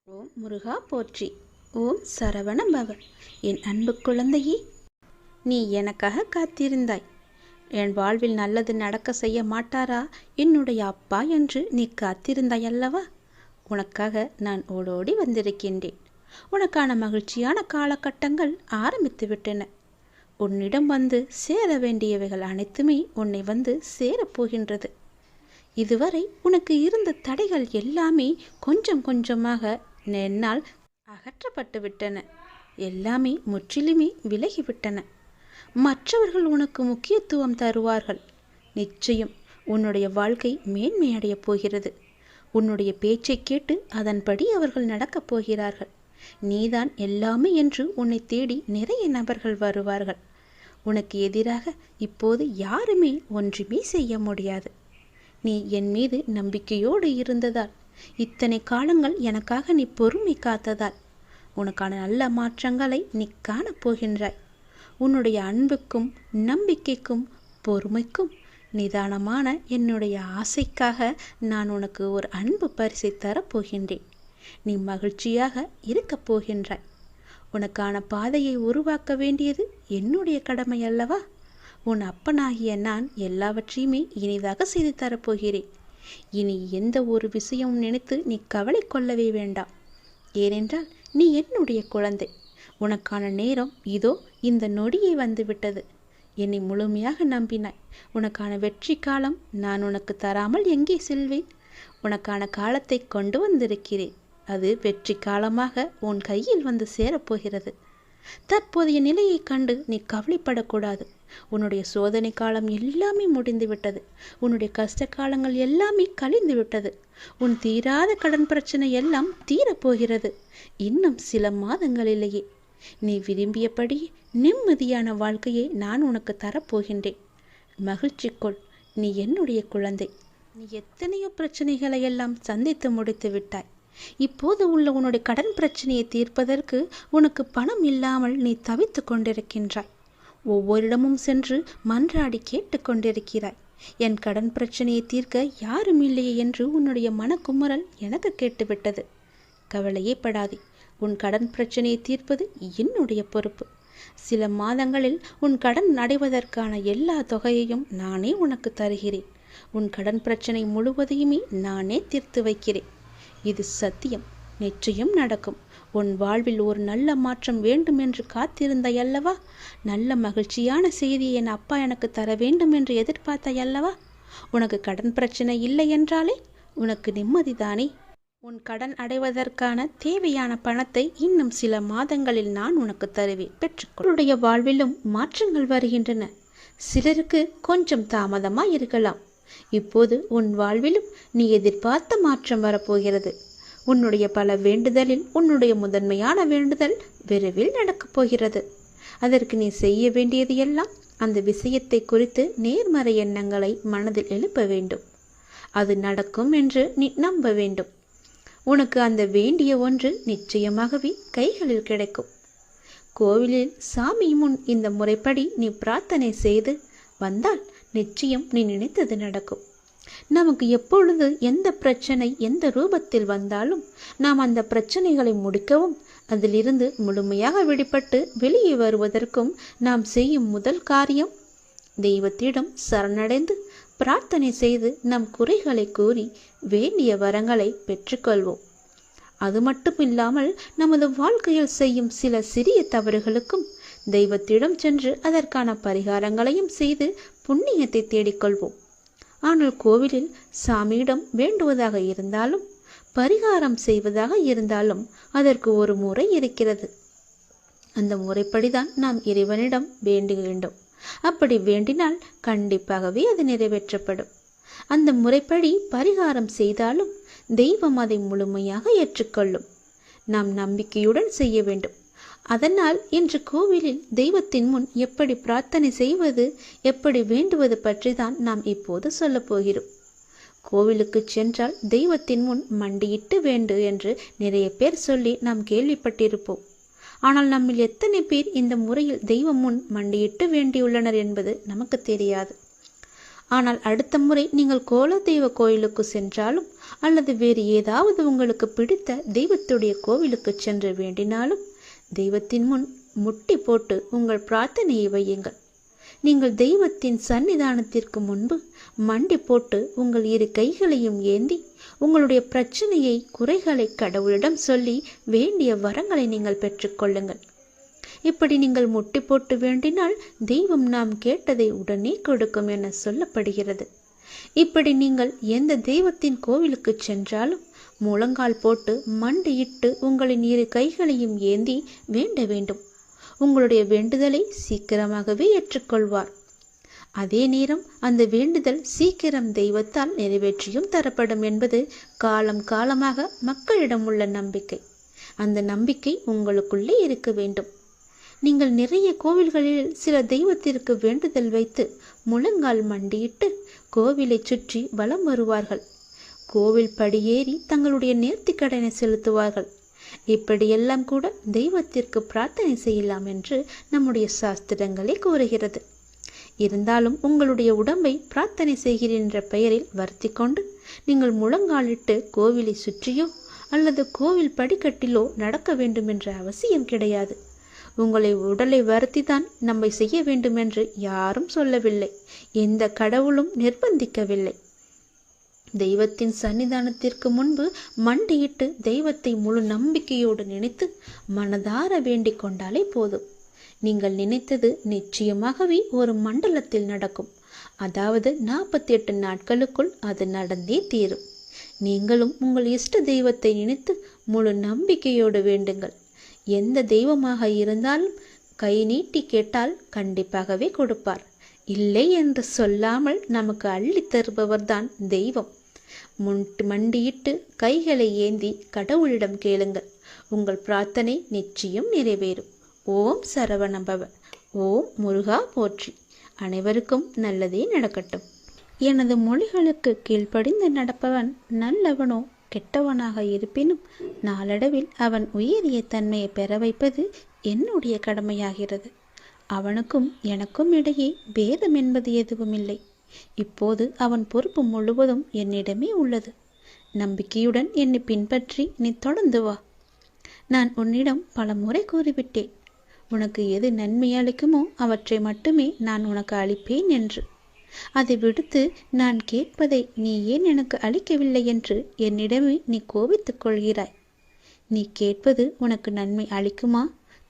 ஓம் முருகா போற்றி. ஓம் சரவண பவ. என் அன்பு குழந்தையே, நீ எனக்காக காத்திருந்தாய். என் வாழ்வில் நல்லது நடக்க செய்ய மாட்டாரா என்னுடைய அப்பா என்று நீ காத்திருந்தாய் அல்லவா? உனக்காக நான் ஓடோடி வந்திருக்கின்றேன். உனக்கான மகிழ்ச்சியான காலகட்டங்கள் ஆரம்பித்து விட்டன. உன்னிடம் வந்து சேர வேண்டியவைகள் அனைத்துமே உன்னை வந்து சேரப்போகின்றது. இதுவரை உனக்கு இருந்த தடைகள் எல்லாமே கொஞ்சம் கொஞ்சமாக என்னால் அகற்றப்பட்டு விட்டன. எல்லாமே முற்றிலுமே விலகிவிட்டன. மற்றவர்கள் உனக்கு முக்கியத்துவம் தருவார்கள். நிச்சயம் உன்னுடைய வாழ்க்கை மேன்மையடையப் போகிறது. உன்னுடைய பேச்சை கேட்டு அதன்படி அவர்கள் நடக்கப் போகிறார்கள். நீதான் எல்லாமே என்று உன்னை தேடி நிறைய நபர்கள் வருவார்கள். உனக்கு எதிராக இப்போது யாருமே ஒன்றுமே செய்ய முடியாது. நீ என் மீது நம்பிக்கையோடு இருந்ததால், இத்தனை காலங்கள் எனக்காக நீ பொறுமை காத்ததால் உனக்கான நல்ல மாற்றங்களை நீ காணப்போகின்றாய். உன்னுடைய அன்புக்கும் நம்பிக்கைக்கும் பொறுமைக்கும் நிதானமான என்னுடைய ஆசைக்காக நான் உனக்கு ஒரு அன்பு பரிசை தரப்போகின்றேன். நீ மகிழ்ச்சியாக இருக்கப் போகின்றாய். உனக்கான பாதையை உருவாக்க வேண்டியது என்னுடைய கடமை அல்லவா? உன் அப்பனாகிய நான் எல்லாவற்றையுமே இனிதாக செய்து தரப்போகிறேன். இனி எந்த ஒரு விஷயமும் நினைத்து நீ கவலை கொள்ளவே வேண்டாம். ஏனென்றால் நீ என்னுடைய குழந்தை. உனக்கான நேரம் இதோ இந்த நொடியை வந்துவிட்டது. என்னை முழுமையாக நம்பினாய். உனக்கான வெற்றி காலம் நான் உனக்கு தராமல் எங்கே செல்வேன்? உனக்கான காலத்தை கொண்டு வந்திருக்கிறேன். அது வெற்றி காலமாக உன் கையில் வந்து சேரப்போகிறது. தற்போதைய நிலையை கண்டு நீ கவலைப்படக்கூடாது. உன்னுடைய சோதனை காலம் எல்லாமே முடிந்து விட்டது. உன்னுடைய கஷ்ட காலங்கள் எல்லாமே கழிந்து விட்டது. உன் தீராத கடன் பிரச்சனை எல்லாம் தீரப்போகிறது. இன்னும் சில மாதங்களிலேயே நீ விரும்பியபடி நிம்மதியான வாழ்க்கையை நான் உனக்கு தரப்போகின்றேன். மகிழ்ச்சி கொள். நீ என்னுடைய குழந்தை. நீ எத்தனையோ பிரச்சனைகளை எல்லாம் சந்தித்து முடித்து விட்டாய். இப்போது உள்ள உன்னுடைய கடன் பிரச்சனையை தீர்ப்பதற்கு உனக்கு பணம் இல்லாமல் நீ தவித்து கொண்டிருக்கின்றாய். ஒவ்வொருடமும் சென்று மன்றாடி கேட்டு கொண்டிருக்கிறாய். என் கடன் பிரச்சனையை தீர்க்க யாரும் இல்லையே என்று உன்னுடைய மனக்குமுறல் எனக்கு கேட்டுவிட்டது. கவலையே படாதே. உன் கடன் பிரச்சனையை தீர்ப்பது என்னுடைய பொறுப்பு. சில மாதங்களில் உன் கடன் அடைவதற்கான எல்லா தொகையையும் நானே உனக்கு தருகிறேன். உன் கடன் பிரச்சனை முழுவதையுமே நானே தீர்த்து வைக்கிறேன். இது சத்தியம். நிச்சயம் நடக்கும். உன் வாழ்வில் ஒரு நல்ல மாற்றம் வேண்டும் என்று காத்திருந்தாய் அல்லவா? நல்ல மகிழ்ச்சியான செய்தியை என் அப்பா எனக்கு தர வேண்டும் என்று எதிர்பார்த்தாய் அல்லவா? உனக்கு கடன் பிரச்சனை இல்லை என்றாலே உனக்கு நிம்மதிதானே? உன் கடன் அடைவதற்கான தேவையான பணத்தை இன்னும் சில மாதங்களில் நான் உனக்கு தருவேன். பெற்றுக்கொள். உன்னுடைய வாழ்விலும் மாற்றங்கள் வருகின்றன. சிலருக்கு கொஞ்சம் தாமதமாக இருக்கலாம். இப்போது உன் வாழ்விலும் நீ எதிர்பார்த்த மாற்றம் வரப்போகிறது. உன்னுடைய பல வேண்டுதலில் உன்னுடைய முதன்மையான வேண்டுதல் விரைவில் நடக்கப் போகிறது. அதற்கு நீ செய்ய வேண்டியது எல்லாம் அந்த விஷயத்தை குறித்து நேர்மறை எண்ணங்களை மனதில் எழுப்ப வேண்டும். அது நடக்கும் என்று நீ நம்ப வேண்டும். உனக்கு அந்த வேண்டிய ஒன்று நிச்சயமாகவே கைகளில் கிடைக்கும். கோவிலில் சாமி முன் இந்த முறைப்படி நீ பிரார்த்தனை செய்து வந்தால் நிச்சயம் நீ நினைத்தது நடக்கும். நமக்கு எப்பொழுது எந்த பிரச்சனை எந்த ரூபத்தில் வந்தாலும் நாம் அந்த பிரச்சனைகளை முடிக்கவும் அதிலிருந்து முழுமையாக விடுபட்டு வெளியே வருவதற்கும் நாம் செய்யும் முதல் காரியம் தெய்வத்திடம் சரணடைந்து பிரார்த்தனை செய்து நம் குறைகளை கூறி வேண்டிய வரங்களை பெற்றுக்கொள்வோம். அது மட்டும் இல்லாமல் நமது வாழ்க்கையில் செய்யும் சில சிறிய தவறுகளுக்கும் தெய்வத்திடம் சென்று அதற்கான பரிகாரங்களையும் செய்து புண்ணியத்தை தேடிக்கொள்வோம். ஆனால் கோவிலில் சாமியிடம் வேண்டுவதாக இருந்தாலும் பரிகாரம் செய்வதாக இருந்தாலும் அதற்கு ஒரு முறை இருக்கிறது. அந்த முறைப்படிதான் நாம் இறைவனிடம் வேண்ட வேண்டும். அப்படி வேண்டினால் கண்டிப்பாகவே அது நிறைவேற்றப்படும். அந்த முறைப்படி பரிகாரம் செய்தாலும் தெய்வம் அதை முழுமையாக ஏற்றுக்கொள்ளும். நாம் நம்பிக்கையுடன் செய்ய வேண்டும். அதனால் இன்று கோவிலில் தெய்வத்தின் முன் எப்படி பிரார்த்தனை செய்வது, எப்படி வேண்டுவது பற்றி தான் நாம் இப்போது சொல்ல போகிறோம். கோவிலுக்கு சென்றால் தெய்வத்தின் முன் மண்டியிட்டு வேண்டு என்று நிறைய பேர் சொல்லி நாம் கேள்விப்பட்டிருப்போம். ஆனால் நம்மில் எத்தனை பேர் இந்த முறையில் தெய்வம் முன் மண்டியிட்டு வேண்டியுள்ளனர் என்பது நமக்கு தெரியாது. ஆனால் அடுத்த முறை நீங்கள் கோலதெய்வ கோயிலுக்கு சென்றாலும் அல்லது வேறு ஏதாவது உங்களுக்கு பிடித்த தெய்வத்துடைய கோவிலுக்கு சென்று வேண்டினாலும் தெய்வத்தின் முன் முட்டி போட்டு உங்கள் பிரார்த்தனையை வையுங்கள். நீங்கள் தெய்வத்தின் சன்னிதானத்திற்கு முன்பு மண்டி போட்டு உங்கள் இரு கைகளையும் ஏந்தி உங்களுடைய பிரச்சனையை, குறைகளை கடவுளிடம் சொல்லி வேண்டிய வரங்களை நீங்கள் பெற்றுக்கொள்ளுங்கள். இப்படி நீங்கள் முட்டி போட்டு வேண்டினால் தெய்வம் நாம் கேட்டதை உடனே கொடுக்கும் என சொல்லப்படுகிறது. இப்படி நீங்கள் எந்த தெய்வத்தின் கோவிலுக்கு சென்றாலும் முழங்கால் போட்டு மண்டியிட்டு உங்களின் இரு கைகளையும் ஏந்தி வேண்ட வேண்டும். உங்களுடைய வேண்டுதலை சீக்கிரமாகவே ஏற்றுக்கொள்வார். அதே நேரம் அந்த வேண்டுதல் சீக்கிரம் தெய்வத்தால் நிறைவேற்றியும் தரப்படும் என்பது காலம் காலமாக மக்களிடம் உள்ள நம்பிக்கை. அந்த நம்பிக்கை உங்களுக்குள்ளே இருக்க வேண்டும். நீங்கள் நிறைய கோவில்களில் சில தெய்வத்திற்கு வேண்டுதல் வைத்து முழங்கால் மண்டியிட்டு கோவிலை சுற்றி வலம் வருவார்கள். கோவில் படியேறி தங்களுடைய நேர்த்திக்கடனை செலுத்துவார்கள். இப்படியெல்லாம் கூட தெய்வத்திற்கு பிரார்த்தனை செய்யலாம் என்று நம்முடைய சாஸ்திரங்களே கூறுகிறது. இருந்தாலும் உங்களுடைய உடம்பை பிரார்த்தனை செய்கிறேன் என்ற பெயரில் வருத்தி கொண்டு நீங்கள் முழங்காலிட்டு கோவிலை சுற்றியோ அல்லது கோவில் படிக்கட்டிலோ நடக்க வேண்டும் என்ற அவசியம் கிடையாது. உடலை வருத்திதான் நம்மை செய்ய வேண்டும் என்று யாரும் சொல்லவில்லை. எந்த கடவுளும் நிர்பந்திக்கவில்லை. தெய்வத்தின் சன்னிதானத்திற்கு முன்பு மண்டியிட்டு தெய்வத்தை முழு நம்பிக்கையோடு நினைத்து மனதார வேண்டிக் கொண்டாலே போதும். நீங்கள் நினைத்தது நிச்சயமாகவே ஒரு மண்டலத்தில் நடக்கும். அதாவது 48 நாட்களுக்குள் அது நடந்தே தீரும். நீங்களும் உங்கள் இஷ்ட தெய்வத்தை நினைத்து முழு நம்பிக்கையோடு வேண்டுங்கள். எந்த தெய்வமாக இருந்தாலும் கை நீட்டி கேட்டால் கண்டிப்பாகவே கொடுப்பார். இல்லை என்று சொல்லாமல் நமக்கு அள்ளி தருபவர்தான் தெய்வம். மண்டியிட்டு கைகளை ஏந்தி கடவுளிடம் கேளுங்கள். உங்கள் பிரார்த்தனை நிச்சயம் நிறைவேறும். ஓம் சரவணபவ. ஓம் முருகா போற்றி. அனைவருக்கும் நல்லதே நடக்கட்டும். எனது மொழிகளுக்கு கீழ்ப்படிந்து நடப்பவன் நல்லவனோ கெட்டவனாக இருப்பினும் நாளடைவில் அவன் உயரிய தன்மையை பெற வைப்பது என்னுடைய கடமையாகிறது. அவனுக்கும் எனக்கும் இடையே பேதம் என்பது எதுவும் இல்லை. இப்போது அவன் பொறுப்பு முழுவதும் என்னிடமே உள்ளது. நம்பிக்கையுடன் என்னை பின்பற்றி நீ தொடர்ந்து வா. நான் உன்னிடம் பல முறை கூறிவிட்டேன், உனக்கு எது நன்மை அளிக்குமோ அவற்றை மட்டுமே நான் உனக்கு அளிப்பேன் என்று. அதை விடுத்து நான் கேட்பதை நீ ஏன் எனக்கு அளிக்கவில்லை என்று என்னிடமே நீ கோபித்துக் கொள்கிறாய். நீ கேட்பது உனக்கு நன்மை அளிக்குமா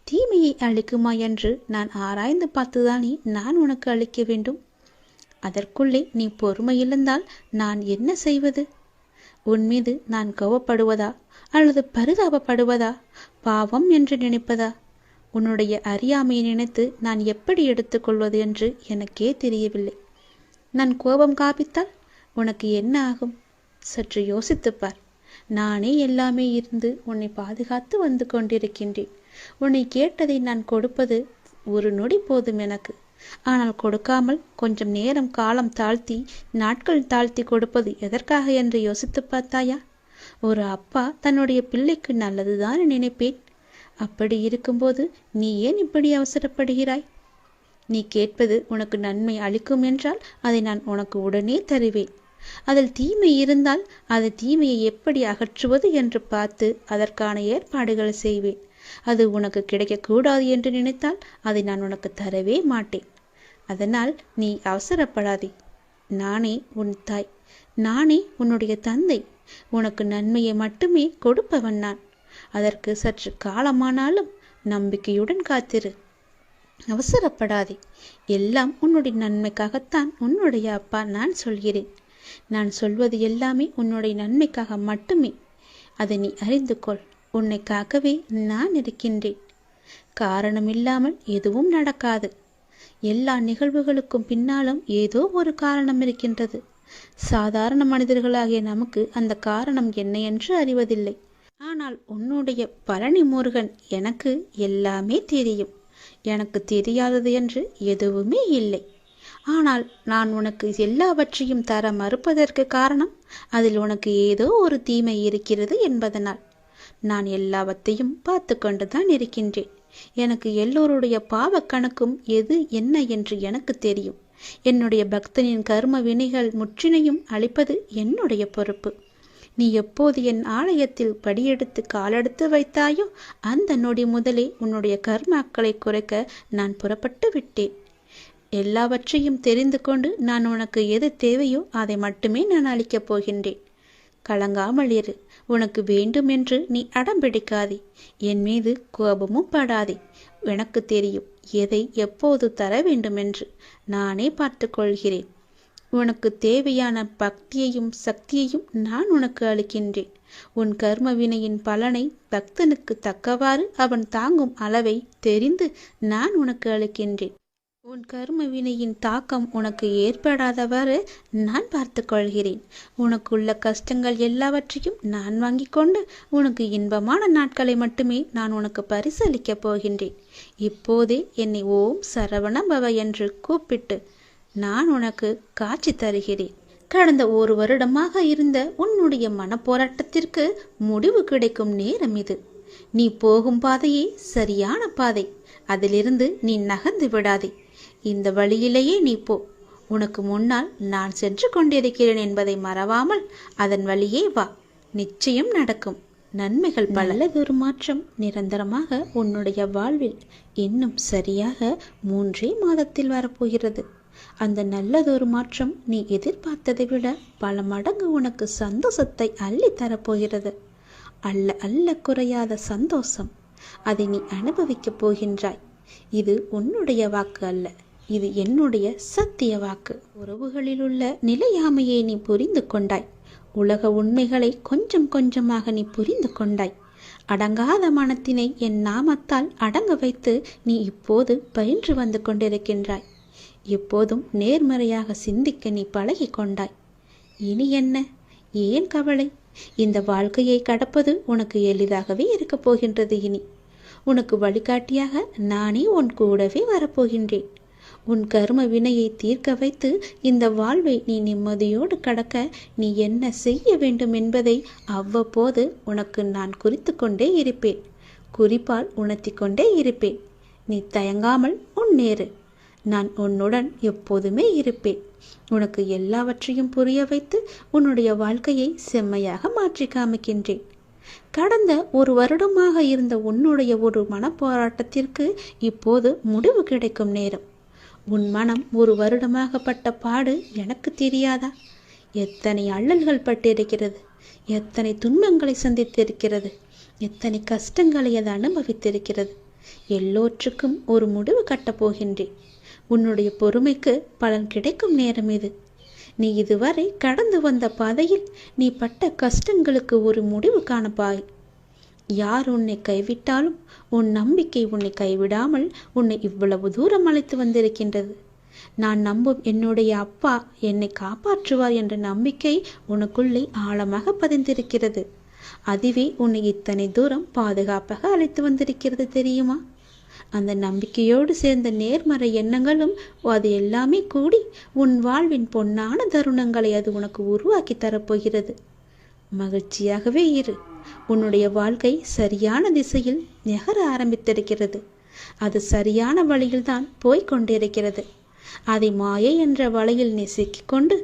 தீமையை அளிக்குமா என்று நான் ஆராய்ந்து பார்த்துதானே நான் உனக்கு அளிக்க வேண்டும். அதற்குள்ளே நீ பொறுமை இழந்தால் நான் என்ன செய்வது? உன் மீது நான் கோபப்படுவதா அல்லது பரிதாபப்படுவதா, பாவம் என்று நினைப்பதா? உன்னுடைய அறியாமையை நினைத்து நான் எப்படி எடுத்துக்கொள்வது என்று எனக்கே தெரியவில்லை. நான் கோபம் காப்பித்தால் உனக்கு என்ன ஆகும்? சற்று யோசித்துப்பார். நானே எல்லாமே இருந்து உன்னை பாதுகாத்து வந்து கொண்டிருக்கின்றேன். உன்னை கேட்டதை நான் கொடுப்பது ஒரு நொடி போதும் எனக்கு. ஆனால் கொடுக்காமல் கொஞ்சம் நேரம் காலம் தாழ்த்தி நாட்கள் தாழ்த்தி கொடுப்பது எதற்காக என்று யோசித்து பார்த்தாயா? ஒரு அப்பா தன்னுடைய பிள்ளைக்கு நல்லதுதான் நினைப்பேன். அப்படி இருக்கும்போது நீ ஏன் இப்படி அவசரப்படுகிறாய்? நீ கேட்பது உனக்கு நன்மை அளிக்கும் என்றால் அதை நான் உனக்கு உடனே தருவேன். அதில் தீமை இருந்தால் அது தீமையை எப்படி அகற்றுவது என்று பார்த்து அதற்கான ஏற்பாடுகள் செய்வேன். அது உனக்கு கிடைக்கக்கூடாது என்று நினைத்தால் அதை நான் உனக்கு தரவே மாட்டேன். அதனால் நீ அவசரப்படாதே. நானே உன் தாய், நானே உன்னுடைய தந்தை. உனக்கு நன்மையை மட்டுமே கொடுப்பவன் நான். அதற்கு சற்று காலமானாலும் நம்பிக்கையுடன் காத்திரு. அவசரப்படாதே. எல்லாம் உன்னுடைய நன்மைக்காகத்தான் உன்னுடைய அப்பா நான் சொல்கிறேன். நான் சொல்வது எல்லாமே உன்னுடைய நன்மைக்காக மட்டுமே. அதை நீ அறிந்து கொள். உன்னை காக்கவே நான் இருக்கின்றேன். காரணமில்லாமல் எதுவும் நடக்காது. எல்லா நிகழ்வுகளுக்கும் பின்னாலும் ஏதோ ஒரு காரணம் இருக்கின்றது. சாதாரண மனிதர்களாகிய நமக்கு அந்த காரணம் என்ன என்று அறிவதில்லை. ஆனால் உன்னுடைய பழனி முருகன் எனக்கு எல்லாமே தெரியும். எனக்கு தெரியாதது என்று எதுவுமே இல்லை. ஆனால் நான் உனக்கு எல்லாவற்றையும் தர மறுப்பதற்கு காரணம் அதில் உனக்கு ஏதோ ஒரு தீமை இருக்கிறது என்பதனால். நான் எல்லாவற்றையும் பார்த்து கொண்டுதான் இருக்கின்றேன். எனக்கு எல்லோருடைய பாவ கணக்கும் எது என்ன என்று எனக்கு தெரியும். என்னுடைய பக்தனின் கர்ம வினைகள் முற்றினையும் அழிப்பது என்னுடைய பொறுப்பு. நீ எப்போது என் ஆலயத்தில் படியெடுத்து காலெடுத்து வைத்தாயோ அந்த நொடி முதலே உன்னுடைய கர்மாக்களை குறைக்க நான் புறப்பட்டு விட்டேன். எல்லாவற்றையும் தெரிந்து கொண்டு நான் உனக்கு எது தேவையோ அதை மட்டுமே நான் அளிக்கப் போகின்றேன். கலங்காமல் இரு. உனக்கு வேண்டும் என்று நீ அடம்பிடிக்காதே. என் மீது கோபமும் படாதே. எனக்கு தெரியும் எதை எப்போது தர வேண்டுமென்று. நானே பார்த்து கொள்கிறேன். உனக்கு தேவையான பக்தியையும் சக்தியையும் நான் உனக்கு அளிக்கின்றேன். உன் கர்ம வினையின் பலனை பக்தனுக்கு தக்கவாறு அவன் தாங்கும் அளவை தெரிந்து நான் உனக்கு அளிக்கின்றேன். உன் கர்ம வினையின் தாக்கம் உனக்கு ஏற்படாதவாறு நான் பார்த்து கொள்கிறேன். உனக்குள்ள கஷ்டங்கள் எல்லாவற்றையும் நான் வாங்கி கொண்டு உனக்கு இன்பமான நாட்களை மட்டுமே நான் உனக்கு பரிசளிக்கப் போகின்றேன். இப்போதே என்னை ஓம் சரவண பவ என்று கூப்பிட்டு நான் உனக்கு காட்சி தருகிறேன். கடந்த 1 வருடமாக இருந்த உன்னுடைய மனப்போராட்டத்திற்கு முடிவு கிடைக்கும் நேரம் இது. நீ போகும் பாதையே சரியான பாதை. அதிலிருந்து நீ நகர்ந்து விடாதே. இந்த வழியிலேயே நீ போ. உனக்கு முன்னால் நான் சென்று கொண்டிருக்கிறேன் என்பதை மறவாமல் அதன் வழியே வா. நிச்சயம் நடக்கும் நன்மைகள் பல. நல்லதொரு மாற்றம் நிரந்தரமாக உன்னுடைய வாழ்வில் இன்னும் சரியாக 3 மாதத்தில் வரப்போகிறது. அந்த நல்லதொரு மாற்றம் நீ எதிர்பார்த்ததை விட பல மடங்கு உனக்கு சந்தோஷத்தை அள்ளி தரப்போகிறது. அல்ல அல்ல குறையாத சந்தோஷம். அதை நீ அனுபவிக்கப் போகின்றாய். இது உன்னுடைய வாக்கு அல்ல, இது என்னுடைய சத்திய வாக்கு. உறவுகளில் உள்ள நிலையாமையை நீ புரிந்து கொண்டாய். உலக உண்மைகளை கொஞ்சம் கொஞ்சமாக நீ புரிந்து கொண்டாய். அடங்காத மனத்தினை என் நாமத்தால் அடங்க வைத்து நீ இப்போது பயின்று வந்து கொண்டிருக்கின்றாய். எப்போதும் நேர்மறையாக சிந்திக்க நீ பழகி கொண்டாய். இனி என்ன, ஏன் கவலை? இந்த வாழ்க்கையை கடப்பது உனக்கு எளிதாகவே இருக்கப் போகின்றது. இனி உனக்கு வழிகாட்டியாக நானே உன் கூடவே வரப்போகின்றேன். உன் கர்ம வினையை தீர்க்க வைத்து இந்த வாழ்வை நீ நிம்மதியோடு கடக்க நீ என்ன செய்ய வேண்டும் என்பதை அவ்வப்போது உனக்கு நான் குறித்து கொண்டே இருப்பேன். குறிப்பால் உணர்த்தி கொண்டே இருப்பேன். நீ தயங்காமல் முன்னேறு. நான் உன்னுடன் எப்போதுமே இருப்பேன். உனக்கு எல்லாவற்றையும் புரிய வைத்து உன்னுடைய வாழ்க்கையை செம்மையாக மாற்றி காமிக்கின்றேன். கடந்த 1 வருடமாக இருந்த உன்னுடைய ஒரு மனப்போராட்டத்திற்கு இப்போது முடிவு கிடைக்கும் நேரம். உன் மனம் 1 வருடமாக பட்ட பாடு எனக்கு தெரியாதா? எத்தனை அல்லல்கள் பட்டிருக்கிறது, எத்தனை துன்பங்களை சந்தித்திருக்கிறது, எத்தனை கஷ்டங்களை அது அனுபவித்திருக்கிறது. எல்லோற்றுக்கும் ஒரு முடிவு கட்டப் போகின்றேன். உன்னுடைய பொறுமைக்கு பலன் கிடைக்கும் நேரம் இது. நீ இதுவரை கடந்து வந்த பாதையில் நீ பட்ட கஷ்டங்களுக்கு ஒரு முடிவு காணப்பாய். யார் உன்னை கைவிட்டாலும் உன் நம்பிக்கை உன்னை கைவிடாமல் உன்னை இவ்வளவு தூரம் அழைத்து வந்திருக்கின்றது. நான் நம்பும் என்னுடைய அப்பா என்னை காப்பாற்றுவார் என்ற நம்பிக்கை உனக்குள்ளே ஆழமாக பதிந்திருக்கிறது. அதுவே உன்னை இத்தனை தூரம் பாதுகாப்பாக அழைத்து வந்திருக்கிறது தெரியுமா? அந்த நம்பிக்கையோடு சேர்ந்த நேர்மறை எண்ணங்களும் அது எல்லாமே கூடி உன் வாழ்வின் பொன்னான தருணங்களை அது உனக்கு உருவாக்கி தரப்போகிறது. மகிழ்ச்சியாகவே இரு. உன்னுடைய வாழ்க்கை சரியான திசையில் நகர ஆரம்பித்திருக்கிறது. அது சரியான வழியில்தான் போய்கொண்டிருக்கிறது. அதை மாயை என்ற வலையில் நீ சிக்கிக்கொண்டு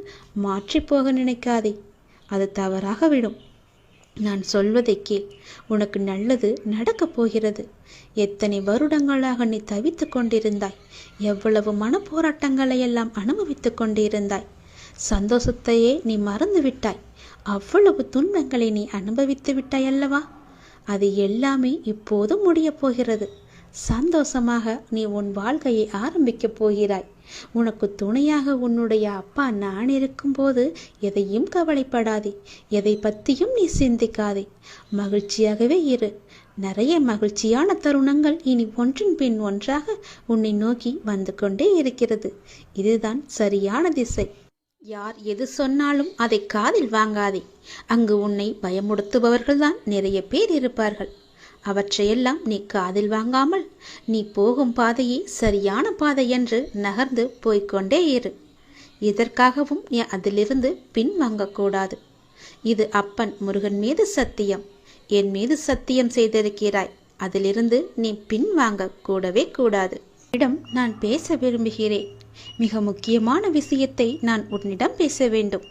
மாற்றி போக நினைக்காதே. அது தவறாக விடும். நான் சொல்வதை கேள். உனக்கு நல்லது நடக்கப் போகிறது. எத்தனை வருடங்களாக நீ தவித்து கொண்டிருந்தாய். எவ்வளவு மனப்போராட்டங்களை எல்லாம் அனுபவித்து கொண்டிருந்தாய். சந்தோஷத்தையே நீ மறந்து விட்டாய். அவ்வளவு துன்பங்களை நீ அனுபவித்து விட்டாய் அல்லவா? அது எல்லாமே இப்போது முடியப் போகிறது. சந்தோஷமாக நீ உன் வாழ்க்கையை ஆரம்பிக்கப் போகிறாய். உனக்கு துணையாக உன்னுடைய அப்பா நான் இருக்கும்போது எதையும் கவலைப்படாதே. எதை பற்றியும் நீ சிந்திக்காதே. மகிழ்ச்சியாகவே இரு. நிறைய மகிழ்ச்சியான தருணங்கள் இனி ஒன்றின் பின் ஒன்றாக உன்னை நோக்கி வந்து கொண்டே இருக்கிறது. இதுதான் சரியான திசை. யார் எது சொன்னாலும் அதை காதில் வாங்காதே. அங்கு உன்னை பயமுறுத்துபவர்கள்தான் நிறைய பேர் இருப்பார்கள். அவற்றையெல்லாம் நீ காதில் வாங்காமல் நீ போகும் பாதையே சரியான பாதை என்று நகர்ந்து போய்கொண்டே இரு. இதற்காகவும் நீ அதிலிருந்து பின் வாங்கக்கூடாது. இது அப்பன் முருகன் மீது சத்தியம். என் மீது சத்தியம் செய்திருக்கிறாய். அதிலிருந்து நீ பின் வாங்க கூடவே கூடாது. இடம் நான் பேச விரும்புகிறேன். மிக முக்கியமான விஷயத்தை நான் உன்னிடம் பேச வேண்டும்.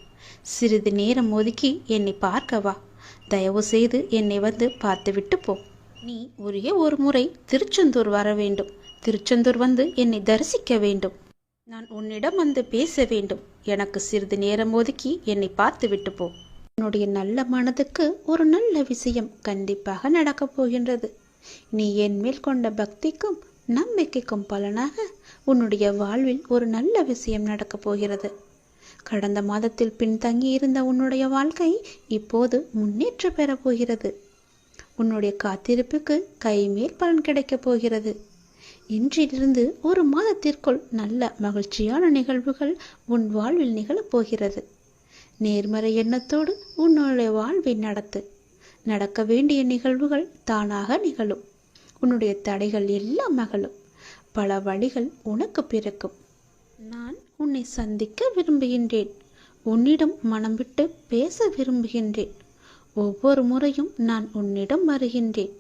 சிறிது நேரம் ஒதுக்கி என்னை பார்க்க வா. தயவு செய்து என்னை வந்து பார்த்துவிட்டு போ. நீ ஒரே ஒரு முறை திருச்செந்தூர் வர வேண்டும். திருச்செந்தூர் வந்து என்னை தரிசிக்க வேண்டும். நான் உன்னிடம் வந்து பேச வேண்டும். எனக்கு சிறிது நேரம் ஒதுக்கி என்னை பார்த்து விட்டு போ. உன்னுடைய நல்ல மனதுக்கு ஒரு நல்ல விஷயம் கண்டிப்பாக நடக்கப் போகின்றது. நீ என் மேல் கொண்ட பக்திக்கும் நம்பிக்கைக்கும் பலனாக உன்னுடைய வாழ்வில் ஒரு நல்ல விஷயம் நடக்கப் போகிறது. கடந்த மாதத்தில் பின்தங்கி இருந்த உன்னுடைய வாழ்க்கை இப்போது முன்னேற்றம் பெறப் போகிறது. உன்னுடைய காத்திருப்புக்கு கைமேல் பலன் கிடைக்கப் போகிறது. இன்றிலிருந்து ஒரு மாதத்திற்குள் நல்ல மகிழ்ச்சியான நிகழ்வுகள் உன் வாழ்வில் நிகழப்போகிறது. நேர்மறை எண்ணத்தோடு உன்னுடைய வாழ்வை நடத்து. நடக்க வேண்டிய நிகழ்வுகள் தானாக நிகழும். உன்னுடைய தடைகள் எல்லாம் அகலும். பல வழிகள் உனக்கு பிறக்கும். நான் உன்னை சந்திக்க விரும்புகின்றேன். உன்னிடம் மனம் விட்டு பேச விரும்புகின்றேன். ஒவ்வொரு முறையும் நான் உன்னிடம் வருகின்றேன்.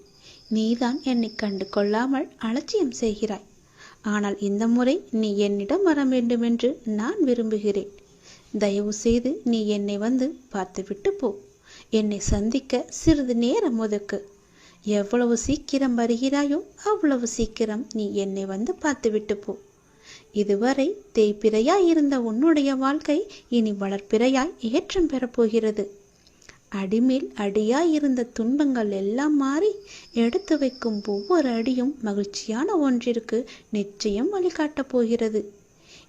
நீதான் என்னை கண்டு கொள்ளாமல் அலட்சியம் செய்கிறாய். ஆனால் இந்த முறை நீ என்னிடம் வர வேண்டுமென்று நான் விரும்புகிறேன். தயவு செய்து நீ என்னை வந்து பார்த்துவிட்டு போ. என்னை சந்திக்க சிறிது நேரம் ஒதுக்கு. எவ்வளவு சீக்கிரம் வருகிறாயோ அவ்வளவு சீக்கிரம் நீ என்னை வந்து பார்த்துவிட்டு போ. இதுவரை தேய்பிறையாய் இருந்த உன்னுடைய வாழ்க்கை இனி வளர்ப்பிறையாய் ஏற்றம் பெறப்போகிறது. அடிமேல் அடியாய் இருந்த துன்பங்கள் எல்லாம் மாறி எடுத்து வைக்கும் ஒவ்வொரு அடியும் மகிழ்ச்சியான ஒன்றிற்கு நிச்சயம் வழிகாட்டப் போகிறது.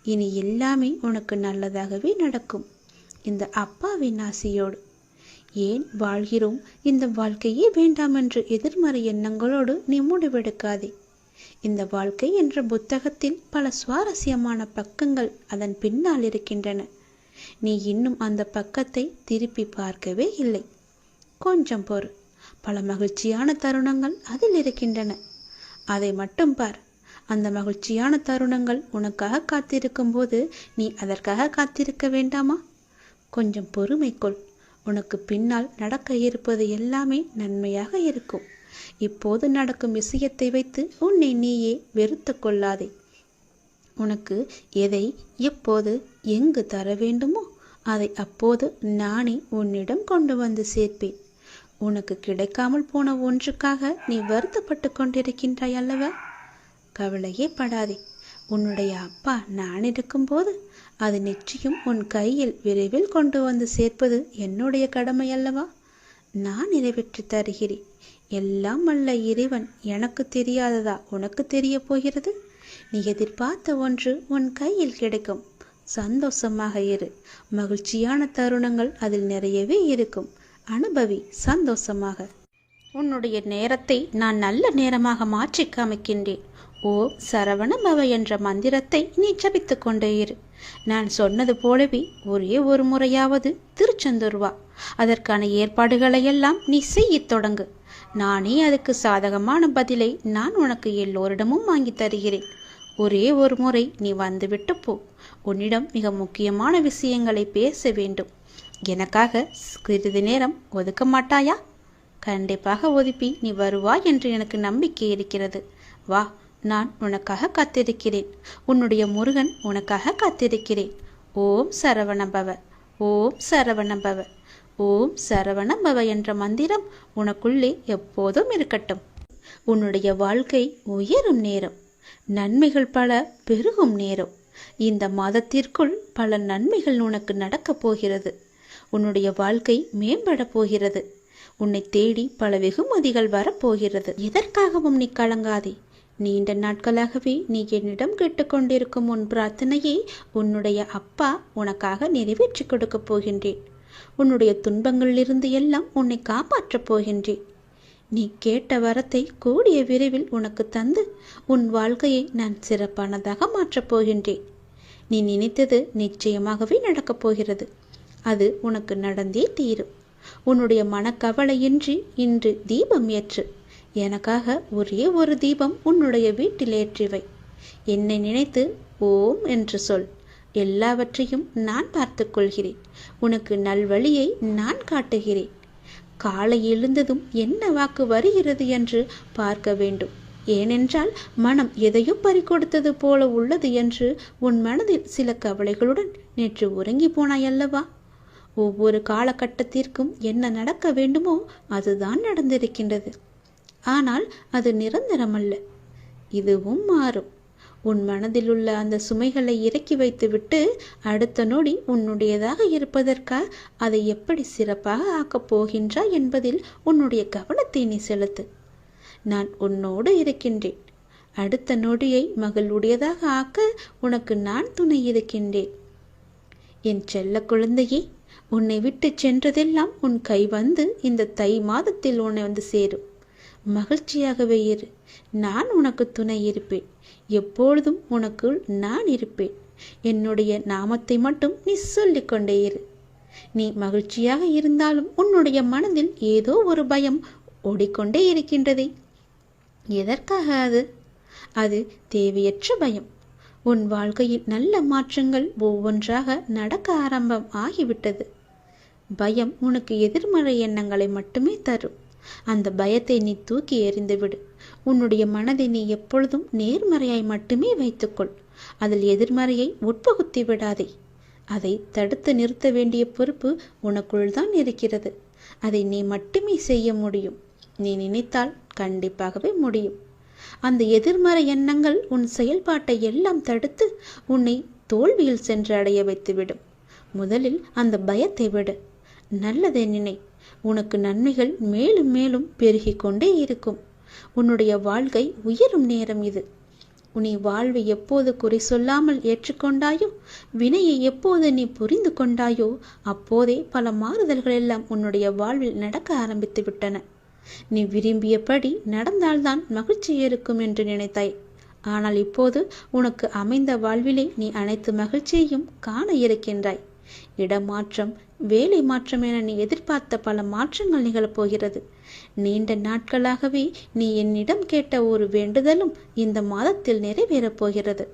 இனி எல்லாமே உனக்கு நல்லதாகவே நடக்கும். இந்த அப்பாவின் ஆசையோடு. ஏன் வாழ்கிறோம், இந்த வாழ்க்கையே வேண்டாம் என்று எதிர்மறை எண்ணங்களோடு நீ முடிவெடுக்காதே. இந்த வாழ்க்கை என்ற புத்தகத்தில் பல சுவாரஸ்யமான பக்கங்கள் அதன் பின்னால் இருக்கின்றன. நீ இன்னும் அந்த பக்கத்தை திருப்பி பார்க்கவே இல்லை. கொஞ்சம் பொறு. பல மகிழ்ச்சியான தருணங்கள் அதில் இருக்கின்றன. அதை மட்டும் பார். அந்த மகிழ்ச்சியான தருணங்கள் உனக்காக காத்திருக்கும் போது நீ அதற்காக காத்திருக்க வேண்டாமா? கொஞ்சம் பொறுமை கொள். உனக்கு பின்னால் நடக்க இருப்பது எல்லாமே நன்மையாக இருக்கும். இப்போது நடக்கும் விஷயத்தை வைத்து உன்னை நீயே வெறுத்து கொள்ளாதே. உனக்கு எதை எப்போது எங்கு தர வேண்டுமோ அதை அப்போது நானே உன்னிடம் கொண்டு வந்து சேர்ப்பேன். உனக்கு கிடைக்காமல் போன ஒன்றுக்காக நீ வருத்தப்பட்டு கொண்டிருக்கின்றாய் அல்லவா? கவலையே படாதே. உன்னுடைய அப்பா நான் இருக்கும்போது அது நிச்சயம் உன் கையில் விரைவில் கொண்டு வந்து சேர்ப்பது என்னுடைய கடமை அல்லவா? நான் நிறைவேற்றி தருகிறேன். எல்லாம் வல்ல இறைவன் எனக்கு தெரியாததா உனக்கு தெரிய போகிறது? நீ எதிர்பார்த்த ஒன்று உன் கையில் கிடைக்கும். சந்தோஷமாக இரு. மகிழ்ச்சியான தருணங்கள் அதில் நிறையவே இருக்கும். அனுபவி சந்தோஷமாக. உன்னுடைய நேரத்தை நான் நல்ல நேரமாக மாற்றி காமிக்கின்றேன். ஓ சரவண பவ என்ற மந்திரத்தை நீ ஜபித்து கொண்டே இரு. நான் சொன்னது போலவே ஒரே ஒரு முறையாவது திருச்செந்தூர் வா. அதற்கான ஏற்பாடுகளை எல்லாம் நீ செய்யத் தொடங்கு. நானே அதுக்கு சாதகமான பதிலை நான் உனக்கு எல்லோரிடமும் வாங்கி தருகிறேன். ஒரே ஒரு முறை நீ வந்துவிட்டு போ. உன்னிடம் மிக முக்கியமான விஷயங்களை பேச வேண்டும். எனக்காக சிறிது நேரம் ஒதுக்க மாட்டாயா? கண்டிப்பாக ஒதுப்பி நீ வருவாய் என்று எனக்கு நம்பிக்கை இருக்கிறது. வா, நான் உனக்காக காத்திருக்கிறேன். உன்னுடைய முருகன் உனக்காக காத்திருக்கிறேன். ஓம் சரவணபவ, ஓம் சரவணபவ, ஓம் சரவணபவ என்ற மந்திரம் உனக்குள்ளே எப்போதும் இருக்கட்டும். உன்னுடைய வாழ்க்கை உயரும் நேரம், நன்மைகள் பல பெருகும் நேரம். இந்த மாதத்திற்குள் பல நன்மைகள் உனக்கு நடக்கப் போகிறது. உன்னுடைய வாழ்க்கை மேம்பட போகிறது. உன்னை தேடி பல வெகுமதிகள் வரப்போகிறது. எதற்காகவும் நீ கலங்காதே. நீண்ட நாட்களாகவே நீ என்னிடம் கேட்டுக்கொண்டிருக்கும் உன் பிரார்த்தனையை உன்னுடைய அப்பா உனக்காக நிறைவேற்றி கொடுக்கப் போகின்றேன். உன்னுடைய துன்பங்களிலிருந்து எல்லாம் உன்னை காப்பாற்றப் போகின்றேன். நீ கேட்ட வரத்தை கூடிய விரைவில் உனக்கு தந்து உன் வாழ்க்கையை நான் சிறப்பானதாக மாற்றப் போகின்றேன். நீ நினைத்தது நிச்சயமாகவே நடக்கப் போகிறது. அது உனக்கு நடந்தே தீரும். உன்னுடைய மனக்கவலையின்றி இன்று தீபம் ஏற்று. எனக்காக ஒரே ஒரு தீபம் உன்னுடைய வீட்டில் ஏற்றிவை. என்னை நினைத்து ஓம் என்று சொல். எல்லாவற்றையும் நான் பார்த்து கொள்கிறேன். உனக்கு நல்வழியை நான் காட்டுகிறேன். காலை எழுந்ததும் என்ன வாக்கு வருகிறது என்று பார்க்க வேண்டும். ஏனென்றால் மனம் எதையோ பறிகொடுத்தது போல உள்ளது என்று உன் மனதில் சில கவலைகளுடன் நேற்று உறங்கி போனாயல்லவா? ஒவ்வொரு காலகட்டத்திற்கும் என்ன நடக்க வேண்டுமோ அதுதான் நடந்திருக்கின்றது. ஆனால் அது நிரந்தரமல்ல, இதுவும் மாறும். உன் மனதில் உள்ள அந்த சுமைகளை இறக்கி வைத்துவிட்டு அடுத்த நொடி உன்னுடையதாக இருப்பதற்காக அதை எப்படி சிறப்பாக ஆக்கப் போகின்றாய் என்பதில் உன்னுடைய கவனத்தை நீ செலுத்து. நான் உன்னோடு இருக்கின்றேன். அடுத்த நொடியை மகளுடையதாக ஆக்க உனக்கு நான் துணை இருக்கின்றேன். என் செல்ல குழந்தையே, உன்னை விட்டு சென்றதெல்லாம் உன் கை வந்து இந்த தை மாதத்தில் உன்னை வந்து சேரும். மகிழ்ச்சியாகவே இரு. நான் உனக்கு துணை இருப்பேன். எப்பொழுதும் உனக்குள் நான் இருப்பேன். என்னுடைய நாமத்தை மட்டும் நீ சொல்லிக்கொண்டே இரு. நீ மகிழ்ச்சியாக இருந்தாலும் உன்னுடைய மனதில் ஏதோ ஒரு பயம் ஓடிக்கொண்டே இருக்கின்றதே. எதற்காக அது? அது தேவையற்ற பயம். உன் வாழ்க்கையில் நல்ல மாற்றங்கள் ஒவ்வொன்றாக நடக்க ஆரம்பம் ஆகிவிட்டது. பயம் உனக்கு எதிர்மறை எண்ணங்களை மட்டுமே தரும். அந்த பயத்தை நீ தூக்கி எறிந்துவிடு. உன்னுடைய மனதை நீ எப்பொழுதும் நேர்மறையாய் மட்டுமே வைத்துக்கொள். அதில் எதிர்மறையை உட்பகுத்தி விடாதே. அதை தடுத்து நிறுத்த வேண்டிய பொறுப்பு உனக்குள் தான் இருக்கிறது. அதை நீ மட்டுமே செய்ய முடியும். நீ நினைத்தால் கண்டிப்பாகவே முடியும். அந்த எதிர்மறை எண்ணங்கள் உன் செயல்பாட்டை எல்லாம் தடுத்து உன்னை தோல்வியில் சென்று அடைய வைத்துவிடும். முதலில் அந்த பயத்தை விடு. நல்லதை நினை. உனக்கு நன்மைகள் மேலும் மேலும் பெருகி கொண்டே இருக்கும். உன்னுடைய வாழ்க்கை உயரும் நேரம் இது. நீ வாழ்வை எப்போது குறை சொல்லாமல் ஏற்றுக்கொண்டாயோ, வினையை எப்போது நீ புரிந்து கொண்டாயோ, அப்போதே பல மாறுதல்கள் எல்லாம் உன்னுடைய வாழ்வில் நடக்க ஆரம்பித்து விட்டன. நீ விரும்பியபடி நடந்தால்தான் மகிழ்ச்சி இருக்கும் என்று நினைத்தாய். ஆனால் இப்போது உனக்கு அமைந்த வாழ்விலே நீ அனைத்து மகிழ்ச்சியையும் காண இருக்கின்றாய். இடமாற்றம், வேலை மாற்றம் என நீ எதிர்பார்த்த பல மாற்றங்கள் நிகழப்போகிறது. நீண்ட நாட்களாகவே நீ என்னிடம் கேட்ட ஒரு வேண்டுதலும் இந்த மாதத்தில் நிறைவேறப் போகிறது.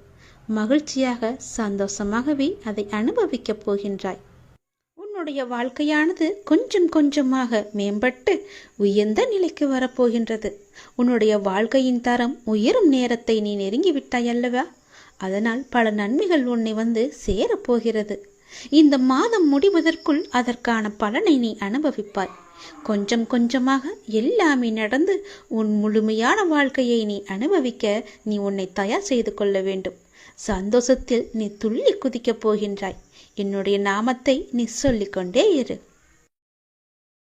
மகிழ்ச்சியாக சந்தோஷமாகவே அதை அனுபவிக்கப் போகின்றாய். உன்னுடைய வாழ்க்கையானது கொஞ்சம் கொஞ்சமாக மேம்பட்டு உயர்ந்த நிலைக்கு வரப்போகின்றது. உன்னுடைய வாழ்க்கையின் தரம் உயரும் நேரத்தை நீ நெருங்கிவிட்டாய் அல்லவா? அதனால் பல நன்மைகள் உன்னை வந்து சேரப்போகிறது. இந்த மாதம் முடிவதற்குள் அதற்கான பலனை நீ அனுபவிப்பாய். கொஞ்சம் கொஞ்சமாக எல்லாமே நடந்து உன் முழுமையான வாழ்க்கையை நீ அனுபவிக்க நீ உன்னை தயார் செய்து கொள்ள வேண்டும். சந்தோஷத்தில் நீ துள்ளி குதிக்கப் போகின்றாய். என்னுடைய நாமத்தை நீ சொல்லிக்கொண்டே இரு.